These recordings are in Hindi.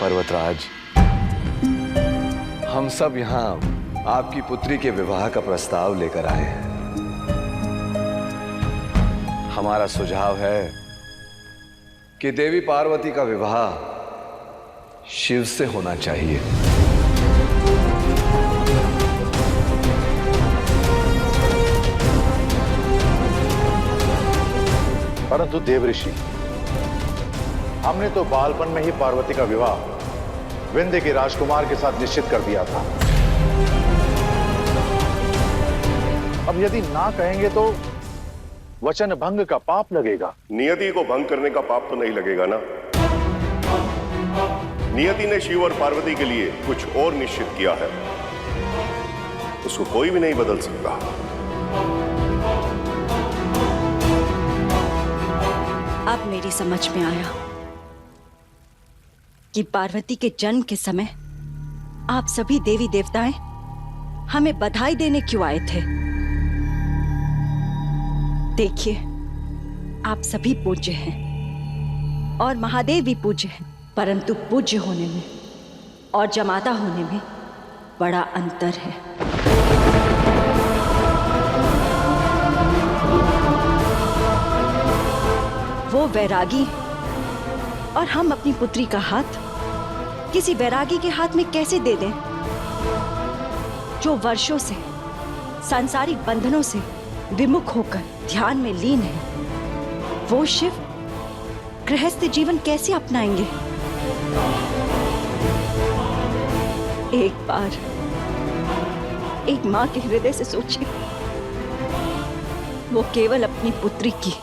पर्वतराज, हम सब यहाँ आपकी पुत्री के विवाह का प्रस्ताव लेकर आए हैं। हमारा सुझाव है कि देवी पार्वती का विवाह शिव से होना चाहिए। परंतु देवऋषि, हमने तो बालपन में ही पार्वती का विवाह विंध्य के राजकुमार के साथ निश्चित कर दिया था। अब यदि ना कहेंगे तो वचन भंग का पाप लगेगा। नियति को भंग करने का पाप तो नहीं लगेगा ना। नियति ने शिव और पार्वती के लिए कुछ और निश्चित किया है, उसको कोई भी नहीं बदल सकता। अब मेरी समझ में आया कि पार्वती के जन्म के समय आप सभी देवी देवताएं हमें बधाई देने क्यों आए थे। देखिए, आप सभी पूज्य हैं और महादेव भी पूज्य हैं, परंतु पूज्य होने में और जमाता होने में बड़ा अंतर है। वो वैरागी और हम अपनी पुत्री का हाथ किसी वैरागी के हाथ में कैसे दे दें, जो वर्षों से सांसारिक बंधनों से विमुख होकर ध्यान में लीन है। वो शिव गृहस्थ जीवन कैसे अपनाएंगे। एक बार एक मां के हृदय से सोचिए, वो केवल अपनी पुत्री की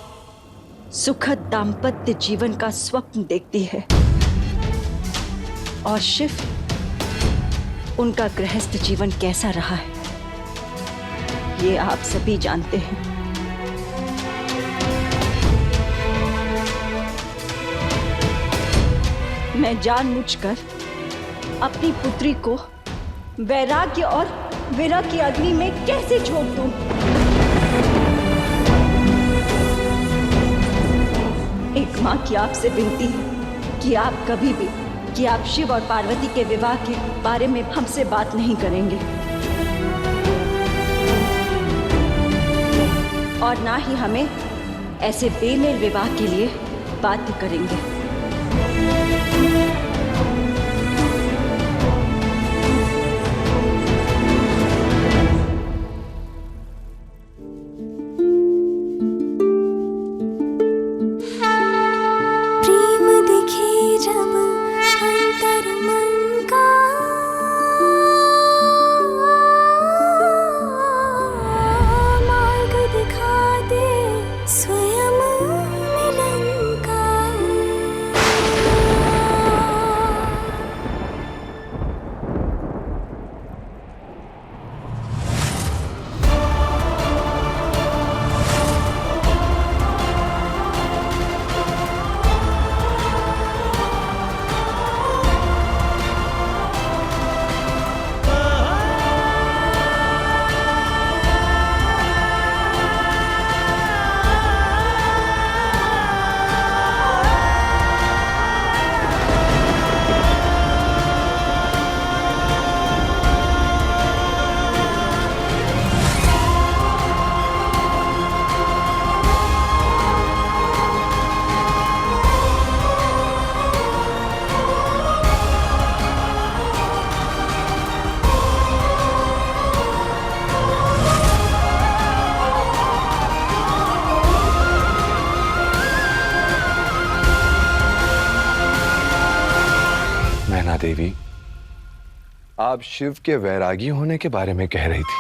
सुखद दाम्पत्य जीवन का स्वप्न देखती है और शिव उनका गृहस्थ जीवन कैसा रहा है ये आप सभी जानते हैं। मैं जानबूझकर अपनी पुत्री को वैराग्य और विरह की अग्नि में कैसे झोंक दूं? एक मां की आपसे विनती है कि आप कभी भी आप शिव और पार्वती के विवाह के बारे में हमसे बात नहीं करेंगे और ना ही हमें ऐसे बेमेल विवाह के लिए बाध्य करेंगे। देवी, आप शिव के वैरागी होने के बारे में कह रही थी।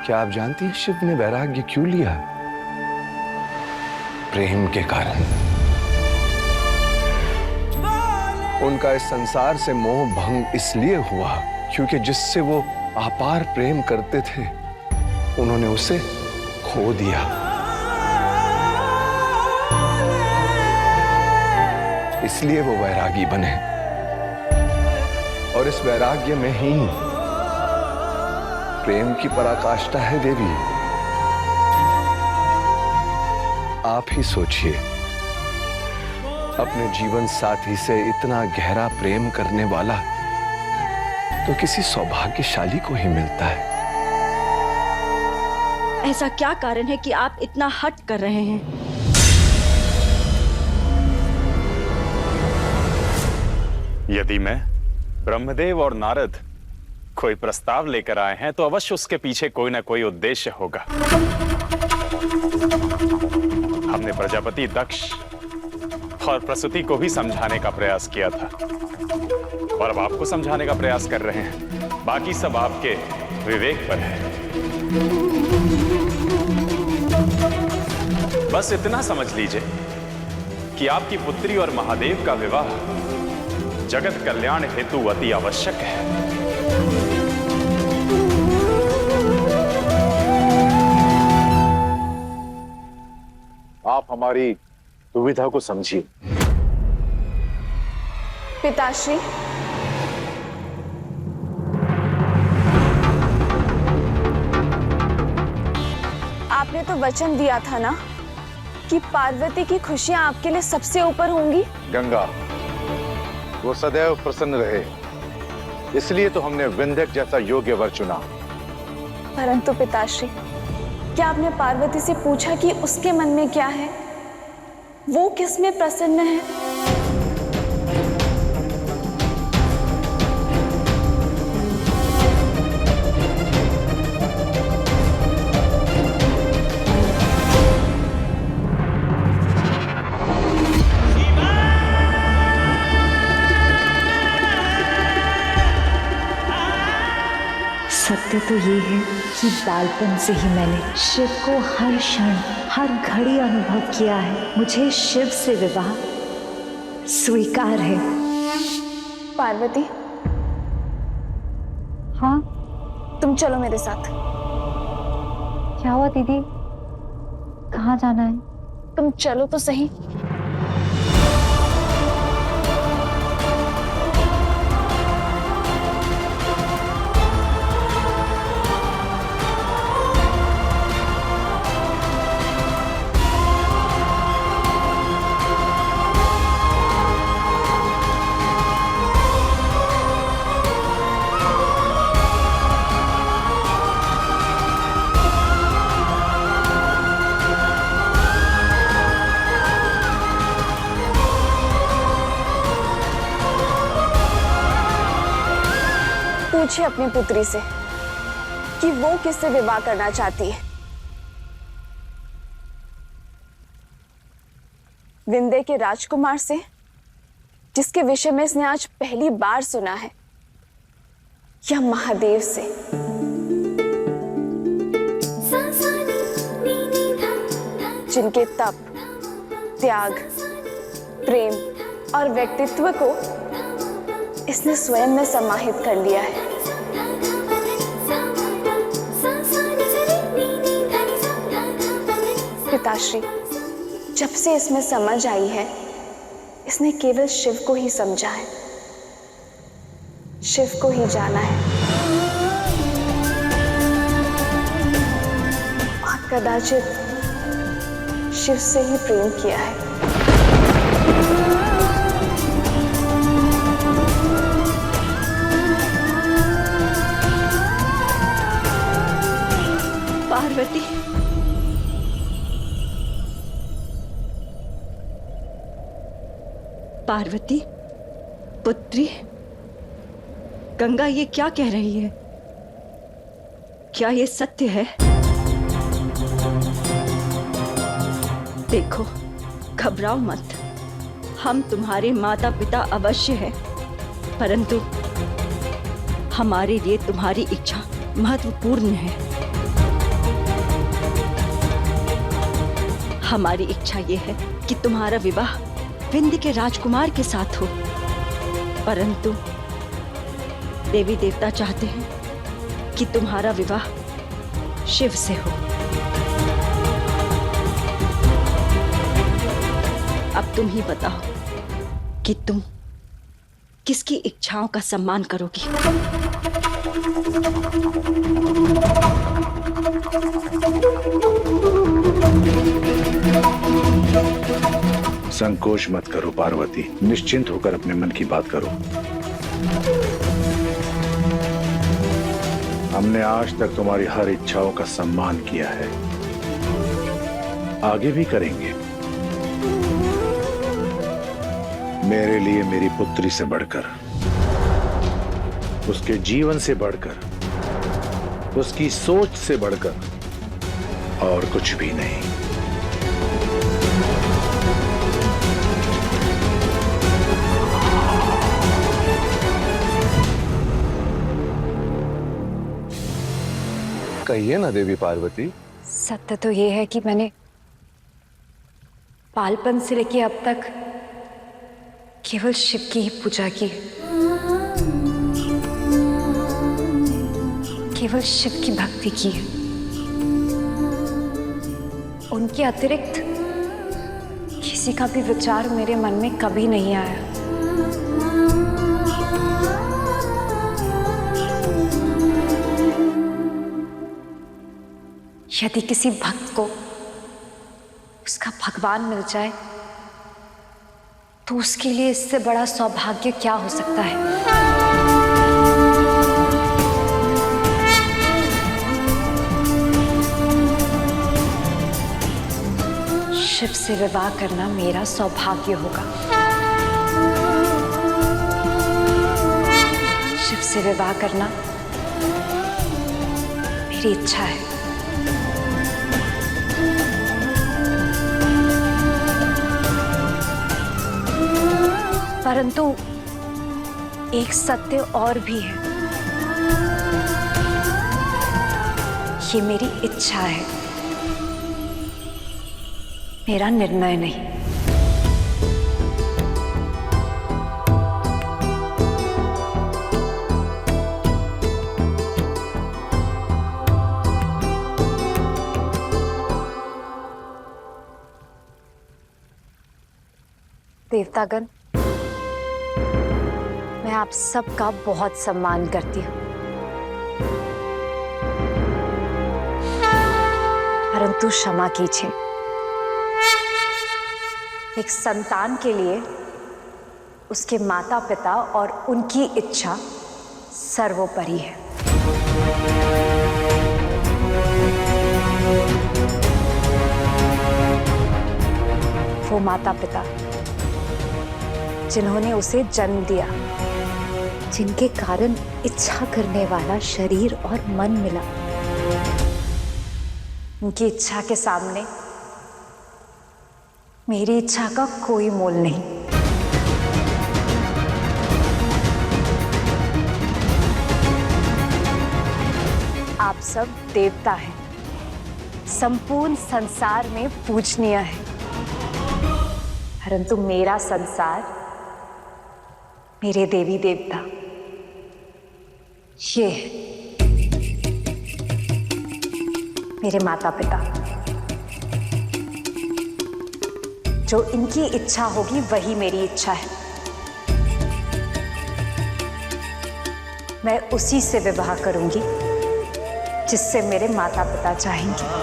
क्या आप जानती हैं शिव ने वैराग्य क्यों लिया? प्रेम के कारण। उनका इस संसार से मोह भंग इसलिए हुआ क्योंकि जिससे वो अपार प्रेम करते थे उन्होंने उसे खो दिया। इसलिए वो वैरागी बने और इस वैराग्य में ही प्रेम की पराकाष्ठा है देवी। आप ही सोचिए, अपने जीवन साथी से इतना गहरा प्रेम करने वाला तो किसी सौभाग्यशाली को ही मिलता है। ऐसा क्या कारण है कि आप इतना हट कर रहे हैं? यदि मैं, ब्रह्मदेव और नारद कोई प्रस्ताव लेकर आए हैं तो अवश्य उसके पीछे कोई ना कोई उद्देश्य होगा। हमने प्रजापति दक्ष और प्रसूति को भी समझाने का प्रयास किया था और अब आपको समझाने का प्रयास कर रहे हैं। बाकी सब आपके विवेक पर है। बस इतना समझ लीजिए कि आपकी पुत्री और महादेव का विवाह जगत कल्याण हेतु अति आवश्यक है। आप हमारी दुविधा को समझिए। पिताश्री, आपने तो वचन दिया था ना कि पार्वती की खुशियां आपके लिए सबसे ऊपर होंगी। गंगा, वो सदैव प्रसन्न रहे, इसलिए तो हमने विंध्यक जैसा योग्य वर चुना। परंतु पिताश्री, क्या आपने पार्वती से पूछा कि उसके मन में क्या है? वो किस में प्रसन्न है? सत्य तो ये है कि बालपन से ही मैंने शिव को हर क्षण हर घड़ी अनुभव किया है। मुझे शिव से विवाह स्वीकार है। पार्वती, हाँ, तुम चलो मेरे साथ। क्या हुआ दीदी? कहाँ जाना है? तुम चलो तो सही। पूछिए अपनी पुत्री से कि वो किससे विवाह करना चाहती है। विंध्य के राजकुमार से, जिसके विषय में इसने आज पहली बार सुना है, या महादेव से? जिनके तप, त्याग, प्रेम और व्यक्तित्व को इसने स्वयं में समाहित कर लिया है। पिताश्री, जब से इसमें समझ आई है, इसने केवल शिव को ही समझा है, शिव को ही जाना है और कदाचित शिव से ही प्रेम किया है। पार्वती, पार्वती पुत्री, गंगा ये क्या कह रही है? क्या ये सत्य है? देखो, घबराओ मत। हम तुम्हारे माता पिता अवश्य हैं, परंतु हमारे लिए तुम्हारी इच्छा महत्वपूर्ण है। हमारी इच्छा ये है कि तुम्हारा विवाह विंध्य के राजकुमार के साथ हो, परंतु देवी देवता चाहते हैं कि तुम्हारा विवाह शिव से हो। अब तुम ही बताओ कि तुम किसकी इच्छाओं का सम्मान करोगी? संकोच मत करो पार्वती, निश्चिंत होकर अपने मन की बात करो। हमने आज तक तुम्हारी हर इच्छाओं का सम्मान किया है, आगे भी करेंगे। मेरे लिए मेरी पुत्री से बढ़कर, उसके जीवन से बढ़कर, उसकी सोच से बढ़कर और कुछ भी नहीं। कहिए ना देवी पार्वती। सत्य तो ये है कि मैंने बालपन से लेके अब तक केवल शिव की ही पूजा की, केवल शिव की भक्ति की है। उनके अतिरिक्त किसी का भी विचार मेरे मन में कभी नहीं आया। यदि किसी भक्त को उसका भगवान मिल जाए तो उसके लिए इससे बड़ा सौभाग्य क्या हो सकता है। शिव से विवाह करना मेरा सौभाग्य होगा। शिव से विवाह करना मेरी इच्छा है। परंतु एक सत्य और भी है, ये मेरी इच्छा है, मेरा निर्णय नहीं। देवतागण, मैं आप सबका बहुत सम्मान करती हूँ, परंतु क्षमा कीजिए, एक संतान के लिए उसके माता पिता और उनकी इच्छा सर्वोपरि है। वो माता पिता जिन्होंने उसे जन्म दिया, जिनके कारण इच्छा करने वाला शरीर और मन मिला, उनकी इच्छा के सामने मेरी इच्छा का कोई मोल नहीं। आप सब देवता हैं, संपूर्ण संसार में पूजनीय है, परंतु मेरा संसार, मेरे देवी देवता ये मेरे माता पिता, जो इनकी इच्छा होगी वही मेरी इच्छा है। मैं उसी से विवाह करूंगी जिससे मेरे माता पिता चाहेंगे।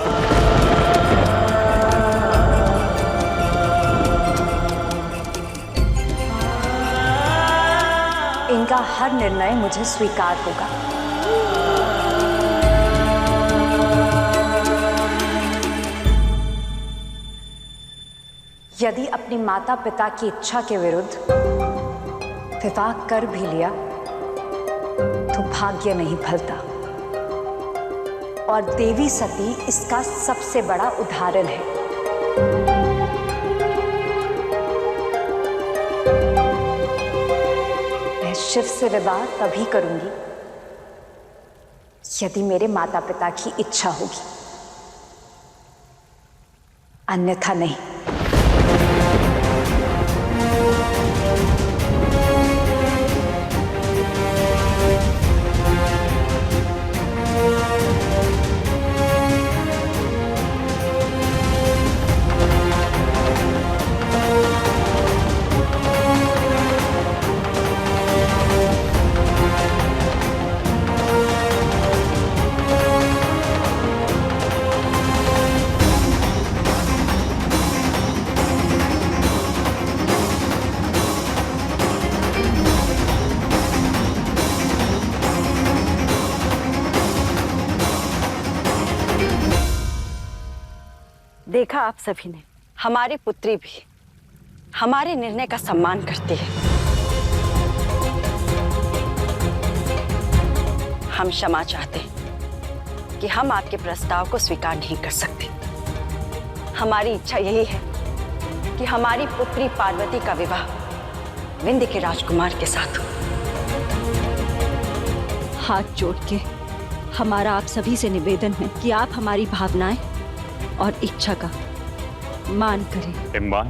इनका हर निर्णय मुझे स्वीकार होगा। यदि अपनी माता पिता की इच्छा के विरुद्ध विवाह कर भी लिया तो भाग्य नहीं फलता, और देवी सती इसका सबसे बड़ा उदाहरण है। मैं शिव से विवाह तभी करूंगी यदि मेरे माता पिता की इच्छा होगी, अन्यथा नहीं। देखा आप सभी ने, हमारी पुत्री भी हमारे निर्णय का सम्मान करती है। हम क्षमा चाहते हैं कि हम आपके प्रस्ताव को स्वीकार नहीं कर सकते। हमारी इच्छा यही है कि हमारी पुत्री पार्वती का विवाह विंध्य के राजकुमार के साथ हो। हाथ जोड़ के हमारा आप सभी से निवेदन है कि आप हमारी भावनाएं और इच्छा का मान करें। इम्मान,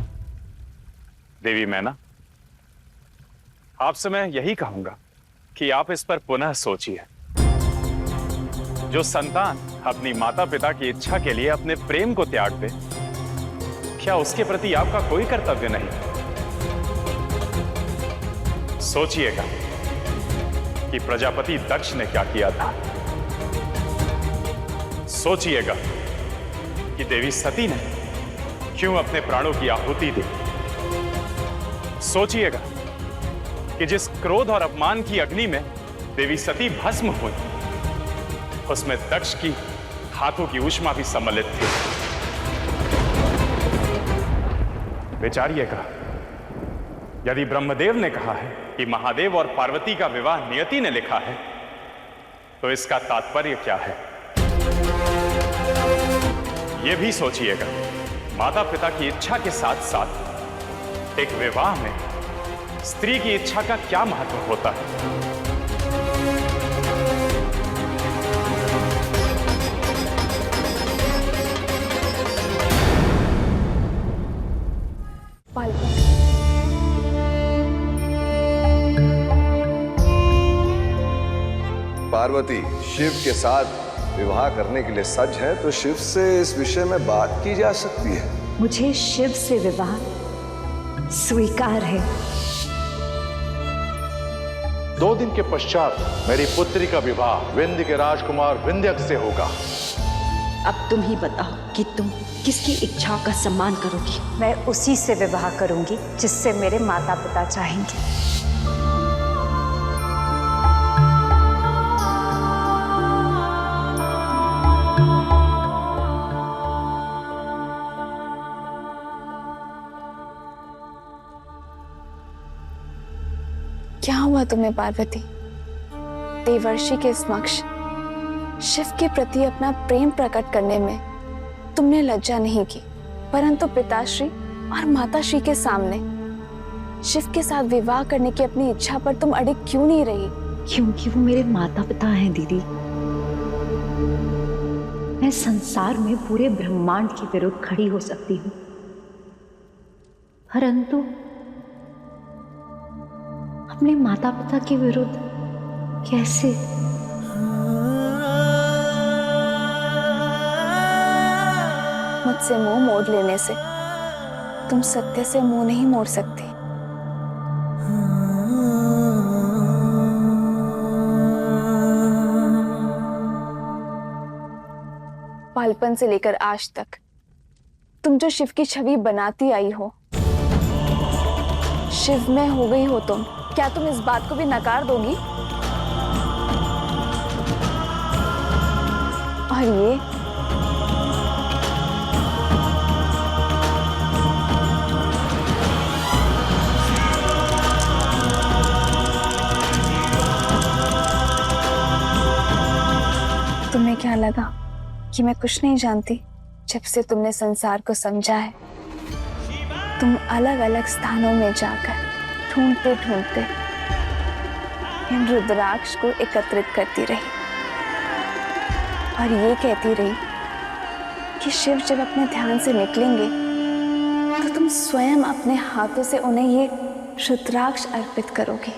देवी मैना, आपसे मैं यही कहूंगा कि आप इस पर पुनः सोचिए। जो संतान अपनी माता पिता की इच्छा के लिए अपने प्रेम को त्याग दे, क्या उसके प्रति आपका कोई कर्तव्य नहीं? सोचिएगा कि प्रजापति दक्ष ने क्या किया था। सोचिएगा कि देवी सती ने क्यों अपने प्राणों की आहुति दी। सोचिएगा कि जिस क्रोध और अपमान की अग्नि में देवी सती भस्म हुई, उसमें दक्ष की हाथों की ऊष्मा भी सम्मिलित थी। विचारिएगा, यदि ब्रह्मदेव ने कहा है कि महादेव और पार्वती का विवाह नियति ने लिखा है, तो इसका तात्पर्य क्या है? यह भी सोचिएगा, माता पिता की इच्छा के साथ साथ एक विवाह में स्त्री की इच्छा का क्या महत्व होता है। पार्वती शिव के साथ विवाह करने के लिए सज्ज है, तो शिव से इस विषय में बात की जा सकती है। मुझे शिव से विवाह स्वीकार है। 2 दिन के पश्चात मेरी पुत्री का विवाह विंध्य के राजकुमार विंध्यक से होगा। अब तुम ही बताओ कि तुम किसकी इच्छाओं का सम्मान करोगी। मैं उसी से विवाह करूंगी जिससे मेरे माता पिता चाहेंगे। क्या हुआ तुम्हें पार्वती? देवर्षि के समक्ष शिव के प्रति अपना प्रेम प्रकट करने में तुमने लज्जा नहीं की, परंतु पिताश्री और माताश्री के सामने शिव के साथ विवाह करने की अपनी इच्छा पर तुम अड़िग क्यों नहीं रही? क्योंकि वो मेरे माता पिता हैं दीदी। मैं संसार में पूरे ब्रह्मांड के विरुद्ध खड़ी हो सकती हूँ, परंतु अपने माता पिता के विरुद्ध कैसे? मुझसे मुंह मोड़ लेने से तुम सत्य से मुंह नहीं मोड़ सकती। बालपन से लेकर आज तक तुम जो शिव की छवि बनाती आई हो, शिव में हो गई हो तुम। क्या तुम इस बात को भी नकार दोगी? और ये तुम्हें क्या लगा कि मैं कुछ नहीं जानती? जब से तुमने संसार को समझा है, तुम अलग अलग स्थानों में जाकर ढूंढते ढूंढते इन रुद्राक्ष को एकत्रित करती रही और ये कहती रही कि शिव जब अपने ध्यान से निकलेंगे तो तुम स्वयं अपने हाथों से उन्हें ये रुद्राक्ष अर्पित करोगी।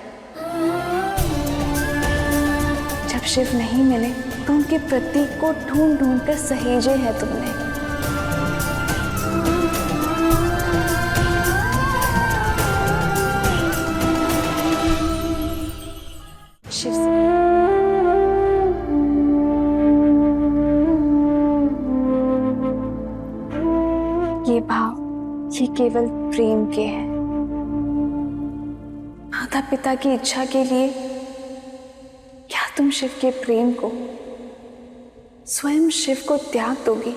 जब शिव नहीं मिले तो उनके प्रतीक को ढूंढ ढूंढ कर सहेजे है तुमने। ये भाव ये केवल प्रेम के हैं। माता पिता की इच्छा के लिए क्या तुम शिव के प्रेम को, स्वयं शिव को त्याग दोगी?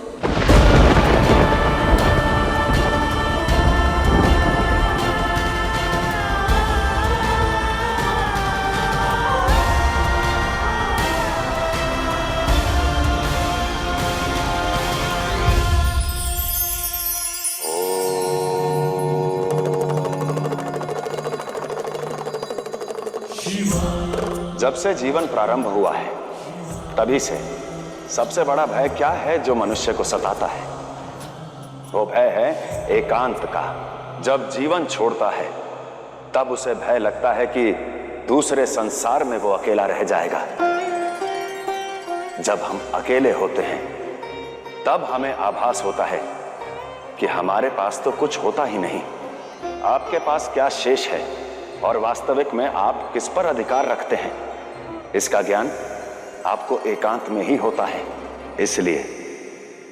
जब से जीवन प्रारंभ हुआ है तभी से सबसे बड़ा भय क्या है जो मनुष्य को सताता है? वो भय है एकांत का। जब जीवन छोड़ता है तब उसे भय लगता है कि दूसरे संसार में वो अकेला रह जाएगा। जब हम अकेले होते हैं तब हमें आभास होता है कि हमारे पास तो कुछ होता ही नहीं। आपके पास क्या शेष है और वास्तविक में आप किस पर अधिकार रखते हैं, इसका ज्ञान आपको एकांत में ही होता है। इसलिए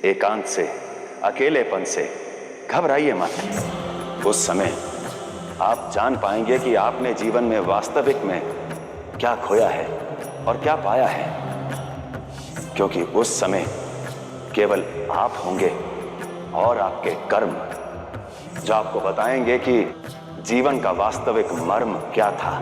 एकांत से, अकेलेपन से घबराइए मत। उस समय आप जान पाएंगे कि आपने जीवन में वास्तविक में क्या खोया है और क्या पाया है, क्योंकि उस समय केवल आप होंगे और आपके कर्म जो आपको बताएंगे कि जीवन का वास्तविक मर्म क्या था।